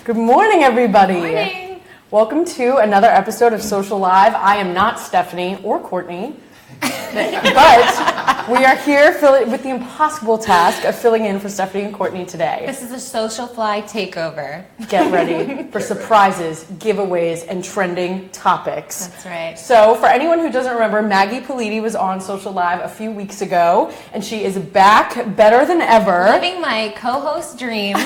Good morning, everybody. Good morning. Welcome to another episode of Social Live. I am not Stephanie or Courtney, but we are here with the impossible task of filling in for Stephanie and Courtney today. This is a SocialFly takeover. Get ready for surprises, giveaways, and trending topics. That's right. So for anyone who doesn't remember, Maggie Politi was on Social Live a few weeks ago, and she is back better than ever. Living my co-host dreams.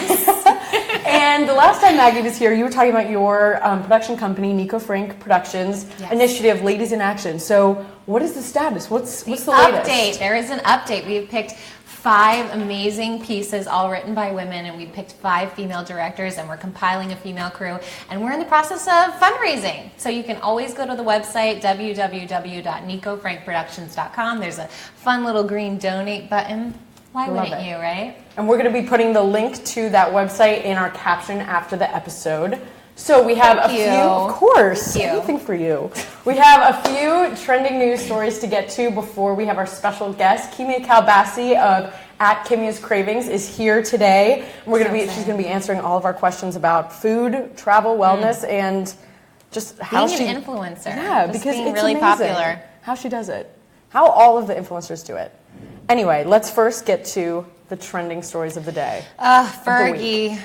And the last time Maggie was here, you were talking about your production company, Nico Frank Productions initiative, Ladies in Action. So what is the status? What's the latest? Update. There is an update. We've picked 5 amazing pieces, all written by women, and we picked 5 female directors, and we're compiling a female crew, and we're in the process of fundraising. So you can always go to the website, www.nicofrankproductions.com. There's a fun little green donate button. Why wouldn't you, right? And we're going to be putting the link to that website in our caption after the episode. So we have a few, of course, anything for you. We have a few trending news stories to get to before we have our special guest. Kimia Kalbasi of at Kimia's Cravings is here today. She's going to be answering all of our questions about food, travel, wellness, and just how being an influencer. Yeah, just because being it's really amazing popular. How she does it. How all of the influencers do it. Anyway, let's first get to the trending stories of the day. Fergie.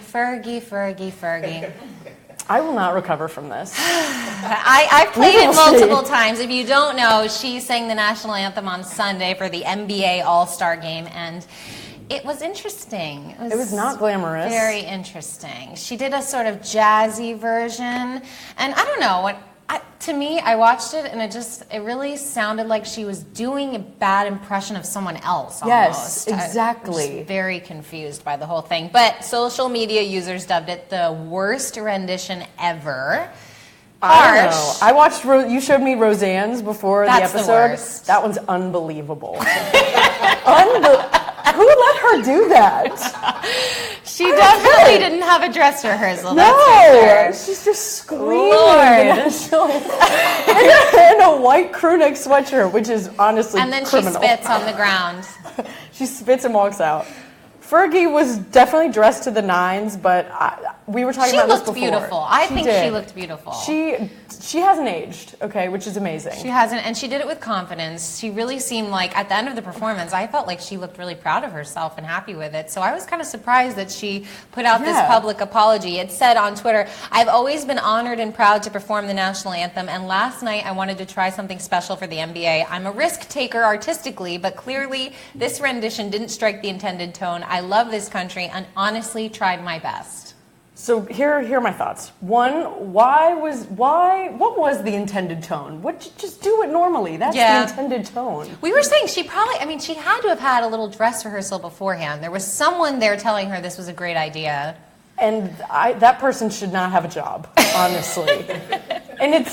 I will not recover from this. I've played it multiple times. If you don't know, she sang the national anthem on Sunday for the NBA All-Star Game, and it was interesting. It was not glamorous. Very interesting. She did a sort of jazzy version, and I don't know, to me, I watched it, and it really sounded like she was doing a bad impression of someone else, almost. Yes, exactly. I was very confused by the whole thing. But social media users dubbed it the worst rendition ever. I don't know. I watched, you showed me Roseanne's before the episode. The worst. That one's unbelievable. Who let her do that? She definitely didn't have a dress rehearsal. No, that's she's just screaming. In a white crew neck sweatshirt, which is honestly and then criminal. She spits on the ground. She spits and walks out. Fergie was definitely dressed to the nines, but we were talking about this before. She looked beautiful. I think she looked beautiful. She hasn't aged, okay, which is amazing. She hasn't, and she did it with confidence. She really seemed like, at the end of the performance, I felt like she looked really proud of herself and happy with it. So I was kind of surprised that she put out this public apology. It said on Twitter, "I've always been honored and proud to perform the national anthem, and last night I wanted to try something special for the NBA. I'm a risk taker artistically, but clearly this rendition didn't strike the intended tone. I love this country and honestly tried my best." So here are my thoughts. One, what was the intended tone? Just do it normally. That's the intended tone. We were saying she had to have had a little dress rehearsal beforehand. There was someone there telling her this was a great idea. And that person should not have a job, honestly. And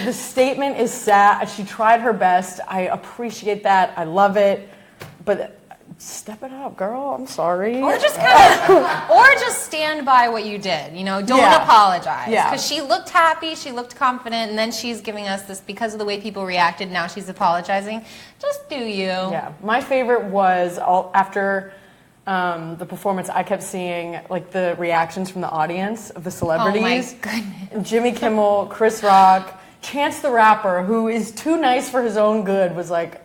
the statement is sad. She tried her best. I appreciate that. I love it. But step it up, girl. I'm sorry. Or just stand by what you did. Don't apologize. Yeah. Because she looked happy, she looked confident, and then she's giving us this because of the way people reacted. Now she's apologizing. Just do you. Yeah. My favorite was after the performance. I kept seeing like the reactions from the audience of the celebrities. Oh my goodness. Jimmy Kimmel, Chris Rock, Chance the Rapper, who is too nice for his own good, was like.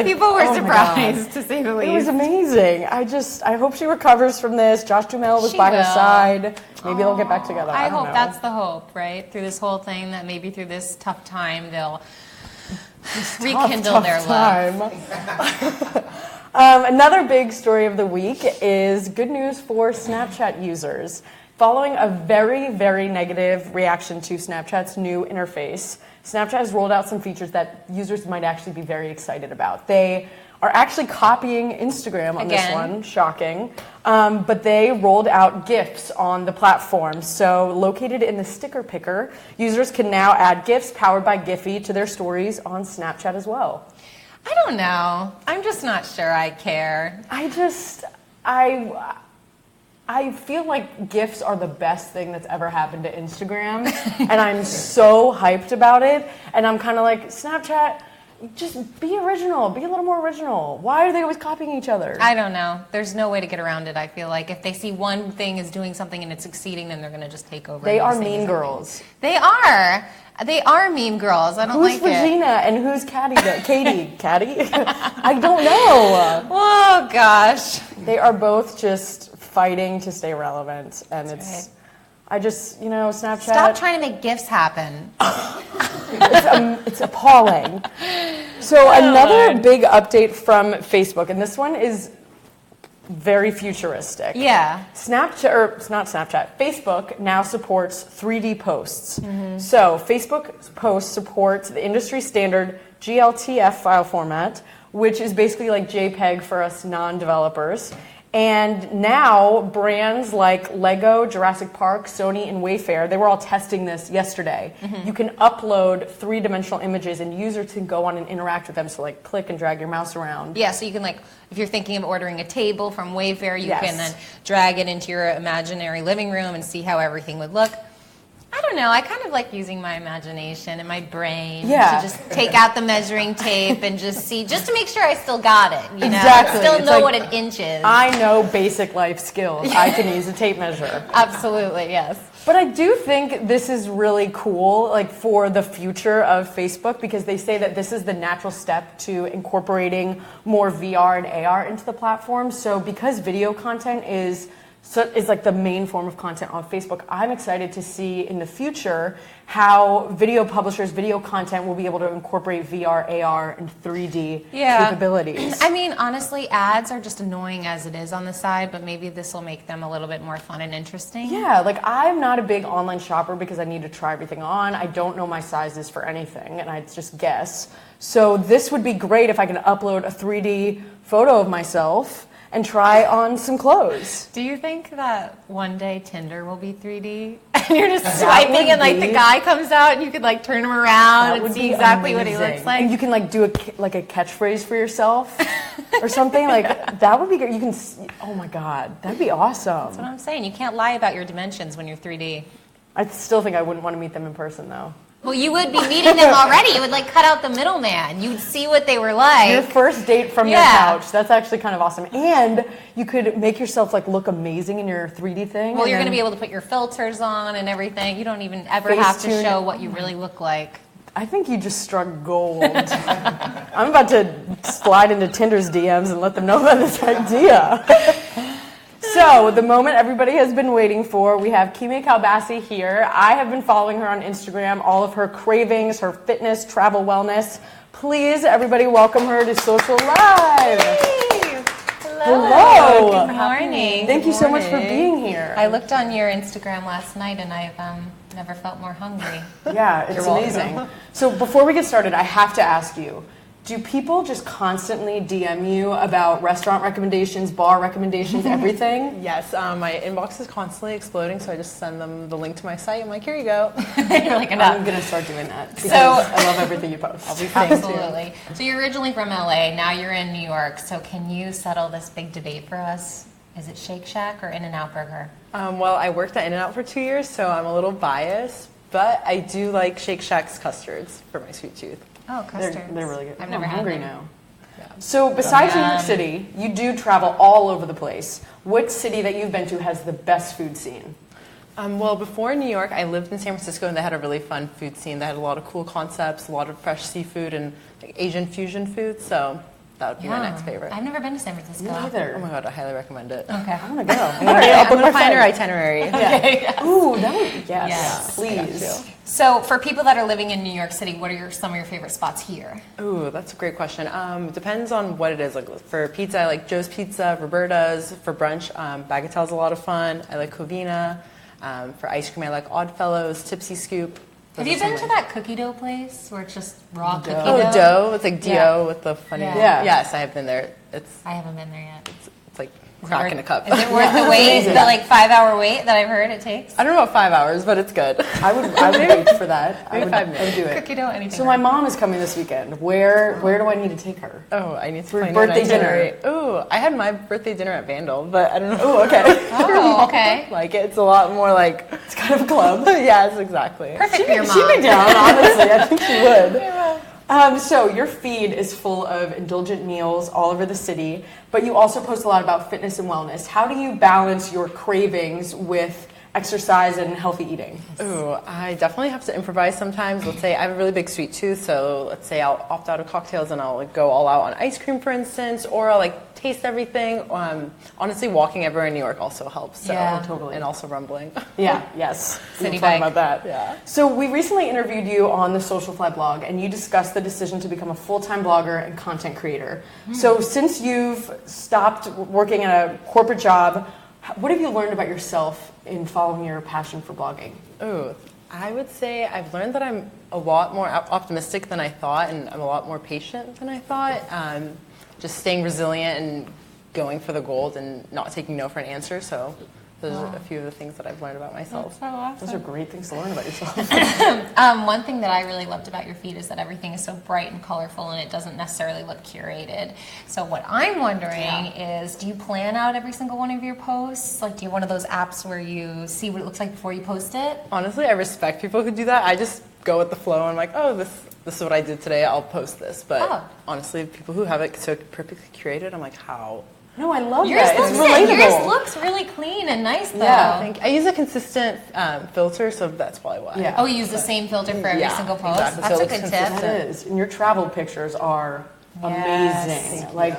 People were surprised, to say the least. It was amazing. I hope she recovers from this. Josh Duhamel was by her side. Maybe they'll get back together. I don't know. That's the hope, right? Through this whole thing, that maybe through this tough time, they'll rekindle their love. Another big story of the week is good news for Snapchat users. Following a very, very negative reaction to Snapchat's new interface, Snapchat has rolled out some features that users might actually be very excited about. They are actually copying Instagram on this one, shocking. But they rolled out GIFs on the platform. So located in the sticker picker, users can now add GIFs powered by Giphy to their stories on Snapchat as well. I don't know. I'm just not sure I care. I feel like GIFs are the best thing that's ever happened to Instagram, and I'm so hyped about it. And I'm kind of like, Snapchat, just be original. Be a little more original. Why are they always copying each other? I don't know. There's no way to get around it, I feel like. If they see one thing is doing something and it's succeeding, then they're going to just take over. They are mean girls. They are. They are mean girls. I don't who's like Regina and who's Katie? Katie? I don't know. Oh, gosh. They are both just fighting to stay relevant. And That's it's... Right. I just, Snapchat... Stop trying to make GIFs happen. It's appalling. So another big update from Facebook, and this one is very futuristic. Yeah. Snapchat, or it's not Snapchat, Facebook now supports 3D posts. So Facebook posts support the industry standard GLTF file format, which is basically like JPEG for us non-developers. And now brands like Lego, Jurassic Park, Sony, and Wayfair, they were all testing this yesterday. You can upload three-dimensional images and users can go on and interact with them. So like click and drag your mouse around. Yeah, so you can if you're thinking of ordering a table from Wayfair, you can then drag it into your imaginary living room and see how everything would look. I don't know. I kind of like using my imagination and my brain to just take out the measuring tape and just to make sure I still got it. Exactly. Still know what an inch is. I know basic life skills. I can use a tape measure. Absolutely, yes. But I do think this is really cool, for the future of Facebook, because they say that this is the natural step to incorporating more VR and AR into the platform. So because video content is like the main form of content on Facebook, I'm excited to see in the future how video publishers, video content will be able to incorporate VR, AR, and 3D capabilities. I mean, honestly, ads are just annoying as it is on the side, but maybe this will make them a little bit more fun and interesting. Yeah, I'm not a big online shopper because I need to try everything on. I don't know my sizes for anything, and I just guess. So this would be great if I can upload a 3D photo of myself and try on some clothes. Do you think that one day Tinder will be 3D? And you're just swiping and the guy comes out and you could turn him around and see exactly what he looks like? And you can do a catchphrase for yourself or something. That would be great. You can, oh my God, that'd be awesome. That's what I'm saying. You can't lie about your dimensions when you're 3D. I still think I wouldn't want to meet them in person though. Well, you would be meeting them already. You would cut out the middleman. You'd see what they were like. Your first date from your couch. That's actually kind of awesome. And you could make yourself look amazing in your 3D thing. Well, you're going to be able to put your filters on and everything. You don't even ever have to show what you really look like. I think you just struck gold. I'm about to slide into Tinder's DMs and let them know about this idea. So, the moment everybody has been waiting for, we have Kime Kalbasi here. I have been following her on Instagram, all of her cravings, her fitness, travel, wellness. Please, everybody, welcome her to SocialLIVE. Hey. Hello. Good morning. Thank you so much for being here. I looked on your Instagram last night and I've never felt more hungry. Yeah, it's amazing. So, before we get started, I have to ask you, do people just constantly DM you about restaurant recommendations, bar recommendations, everything? Yes, my inbox is constantly exploding, so I just send them the link to my site. I'm like, here you go. You're like, I'm going to start doing that because I love everything you post. I'll be Absolutely. So you're originally from LA, now you're in New York. So can you settle this big debate for us? Is it Shake Shack or In-N-Out Burger? Well, I worked at In-N-Out for 2 years, so I'm a little biased, but I do like Shake Shack's custards for my sweet tooth. Oh, custards. They're really good. I've never had hungry them. now. Yeah. So besides New York City, you do travel all over the place. What city that you've been to has the best food scene? Well, before New York, I lived in San Francisco, and they had a really fun food scene. They had a lot of cool concepts, a lot of fresh seafood and Asian fusion food, so that would be my next favorite. I've never been to San Francisco. Me either. Oh my God, I highly recommend it. Okay. I want to go. All right, I'm going to find our itinerary. Okay. Yes. Ooh, that would, Yes. please. So for people that are living in New York City, what are some of your favorite spots here? Ooh, that's a great question. Depends on what it is. For pizza, I like Joe's Pizza, Roberta's. For brunch, Bagatelle's a lot of fun. I like Covina. For ice cream, I like Oddfellows, Tipsy Scoop. Have you been to that cookie dough place where it's just raw cookie dough? Oh, dough. It's like D-O with the funny. Yeah. Yes, I have been there. I haven't been there yet. It's like crack in a cup. Is it worth the wait? The 5-hour wait that I've heard it takes? I don't know about 5 hours, but it's good. I would wait for that. I would 5 minutes. do it. Cookie dough, anything. So my mom is coming this weekend. Where do I need to take her? Oh, I need to For find birthday an itinerary. Ooh, I had my birthday dinner at Vandal, but I don't know. Oh, okay. Oh, okay. Like it. It's a lot more like It's kind of a club. yes, exactly. Perfect for your mom. She'd be down, honestly. I think she would. So your feed is full of indulgent meals all over the city, but you also post a lot about fitness and wellness. How do you balance your cravings with exercise and healthy eating? Ooh, I definitely have to improvise sometimes. Let's say I have a really big sweet tooth, so let's say I'll opt out of cocktails and I'll like go all out on ice cream, for instance, or I'll like taste everything. Honestly, walking everywhere in New York also helps. So, Yeah, totally. And also rumbling. Yeah, yes. City We'll talk bike. about that. Yeah. So we recently interviewed you on the SocialFly blog, and you discussed the decision to become a full-time blogger and content creator. So since you've stopped working at a corporate job, what have you learned about yourself in following your passion for blogging? Ooh, I would say I've learned that I'm a lot more optimistic than I thought, and I'm a lot more patient than I thought. Just staying resilient and going for the gold and not taking no for an answer. So those are a few of the things that I've learned about myself. So awesome. Those are great things to learn about yourself. One thing that I really loved about your feed is that everything is so bright and colorful and it doesn't necessarily look curated. So what I'm wondering is, do you plan out every single one of your posts? Like, do you have one of those apps where you see what it looks like before you post it? Honestly, I respect people who do that. I just go with the flow. And I'm like, oh, this is what I did today. I'll post this. But honestly, people who have it so perfectly curated, I'm like, how? No, I love Yours that. looks It's relatable. Yours looks really clean and nice, though. Yeah. I use a consistent filter, so that's probably why. Yeah. Oh, you use the same filter for every single post? Exactly. That's So a it's good consistent. tip. That is. And your travel pictures are amazing. Thank Like,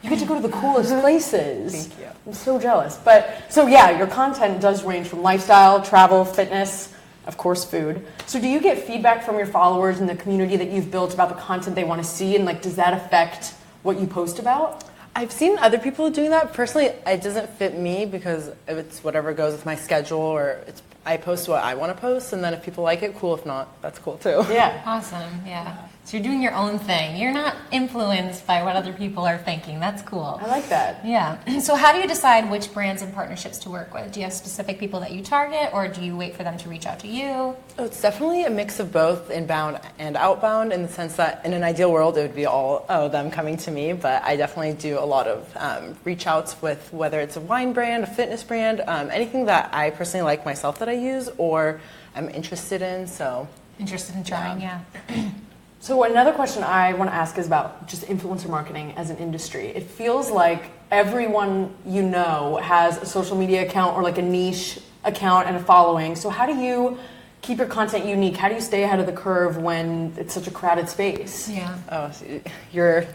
you get to go to the coolest places. Thank you. I'm so jealous. But, so yeah, your content does range from lifestyle, travel, fitness, of course, food. So do you get feedback from your followers and the community that you've built about the content they want to see? And like, does that affect what you post about? I've seen other people doing that. Personally, it doesn't fit me because it's whatever goes with my schedule, or I post what I want to post, and then if people like it, cool. If not, that's cool too. Yeah. Awesome, yeah. So you're doing your own thing. You're not influenced by what other people are thinking. That's cool. I like that. Yeah. So how do you decide which brands and partnerships to work with? Do you have specific people that you target, or do you wait for them to reach out to you? Oh, it's definitely a mix of both inbound and outbound, in the sense that in an ideal world, it would be all them coming to me, but I definitely do a lot of reach outs with whether it's a wine brand, a fitness brand, anything that I personally like myself that I use or I'm interested in. So Interested in trying, yeah. So another question I want to ask is about just influencer marketing as an industry. It feels like everyone you know has a social media account or like a niche account and a following. So how do you keep your content unique? How do you stay ahead of the curve when it's such a crowded space? Yeah. Oh, so you're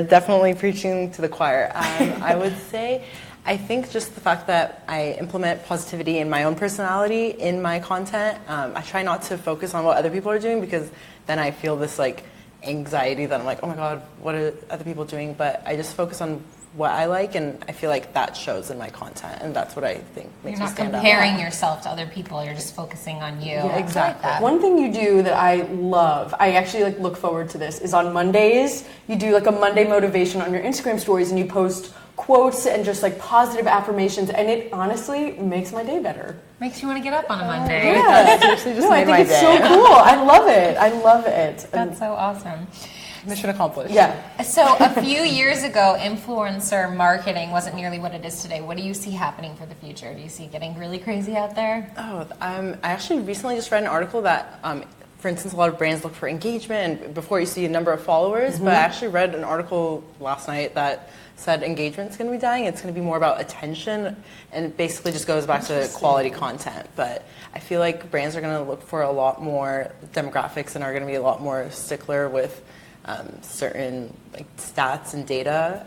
definitely preaching to the choir. I would say, I think just the fact that I implement positivity in my own personality in my content. I try not to focus on what other people are doing, because then I feel this like anxiety that I'm like, oh my God, what are other people doing? But I just focus on what I like, and I feel like that shows in my content, and that's what I think makes You're me not stand out. comparing yourself to other people. You're just focusing on you. Yeah, exactly. I like that. One thing you do that I love, I actually like look forward to this, is on Mondays, you do like a Monday motivation on your Instagram stories and you post quotes and just like positive affirmations, and it honestly makes my day better. Makes you want to get up on a Monday. Yeah. Seriously, just No, I made think my it's day. so cool. I love it. I love it. That's so awesome. Mission accomplished. Yeah. So a few years ago, influencer marketing wasn't nearly what it is today. What do you see happening for the future? Do you see it getting really crazy out there? Oh, I actually recently just read an article that, for instance, a lot of brands look for engagement and before you see a number of followers, but I actually read an article last night that said engagement's going to be dying. It's going to be more about attention, and it basically just goes back to quality content. But I feel like brands are going to look for a lot more demographics and are going to be a lot more stickler with certain like stats and data.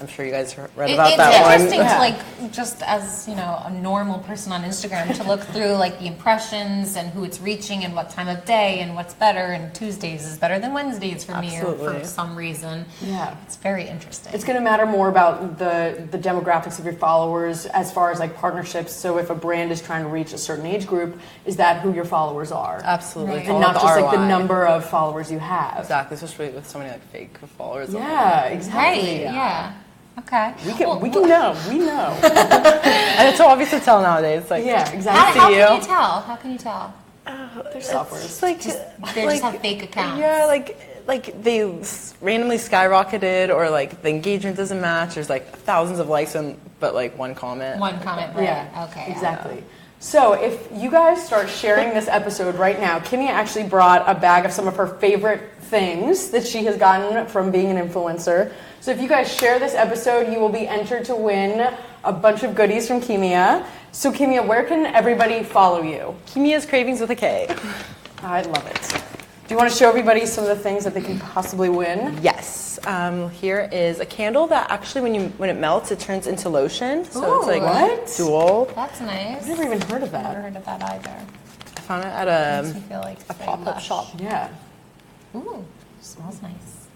I'm sure you guys read about that one. It's interesting to like, just as, you know, a normal person on Instagram, to look through like the impressions and who it's reaching and what time of day and what's better, and Tuesdays is better than Wednesdays for me, or for some reason. Yeah. It's very interesting. It's going to matter more about the demographics of your followers as far as like partnerships. So if a brand is trying to reach a certain age group, is that who your followers are? Absolutely. Right. It's And all not about just the like the ROI. number of followers you have. Exactly, especially with so many like fake followers. Yeah, exactly. Right, yeah. Okay. We can Well, we know. We know. And it's so obvious to tell nowadays. Like, Yeah, How, exactly. how can you tell? How can you tell? There's softwares. it's like They just have fake accounts. Yeah, like they randomly skyrocketed, or like the engagement doesn't match. There's like thousands of likes but like one comment. One comment, right? Yeah, Okay. exactly. So if you guys start sharing this episode right now, Kimmy actually brought a bag of some of her favorite things that she has gotten from being an influencer. So if you guys share this episode, you will be entered to win a bunch of goodies from Kimia. So Kimia, where can everybody follow you? Kimia's Cravings with a K. I love it. Do you want to show everybody some of the things that they can possibly win? Yes. Here is a candle that actually, when it melts, it turns into lotion. So it's like what? dual. That's nice. I've never even heard of that. Never heard of that either. I found it at Makes me feel like a pop-up shop. Yeah. Ooh, smells nice.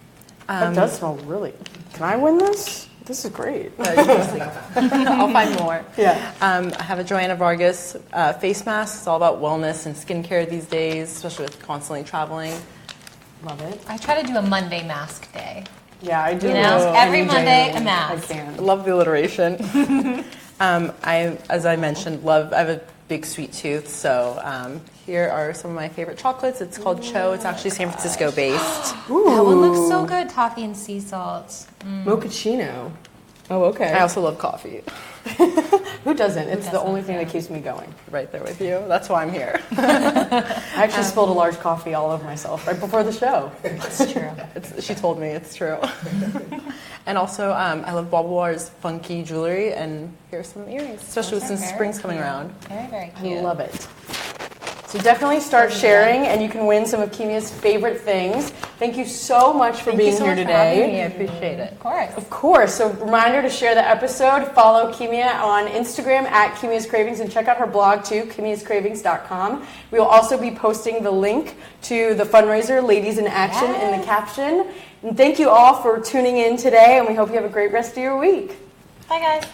That does smell really... Can I win this? This is great. I'll find more. Yeah. I have a Joanna Vargas face mask. It's all about wellness and skincare these days, especially with constantly traveling. Love it. I try to do a Monday mask day. Yeah, I do. You know, every Monday, a I mask. can. Love the alliteration. As I mentioned, I have a big sweet tooth, so here are some of my favorite chocolates. It's called Cho. It's actually San Francisco based. That one looks so good, toffee and sea salt. Mochaccino. Oh, okay. I also love coffee. Who doesn't? It's the only thing that keeps me going. Right there with you. That's why I'm here. I actually spilled a large coffee all over myself right before the show. It's true. She told me it's true. And also, I love Babawar's funky jewelry, and here's some earrings, especially since spring's coming around. Very, very cute. I love it. So definitely start sharing, and you can win some of Kimia's favorite things. Thank you so much for being here today. I appreciate it. Of course. Of course. So reminder to share the episode. Follow Kimia on Instagram at Kimia's Cravings, and check out her blog too, kimiascravings.com. We will also be posting the link to the fundraiser, Ladies in Action, in the caption. And thank you all for tuning in today, and we hope you have a great rest of your week. Bye, guys.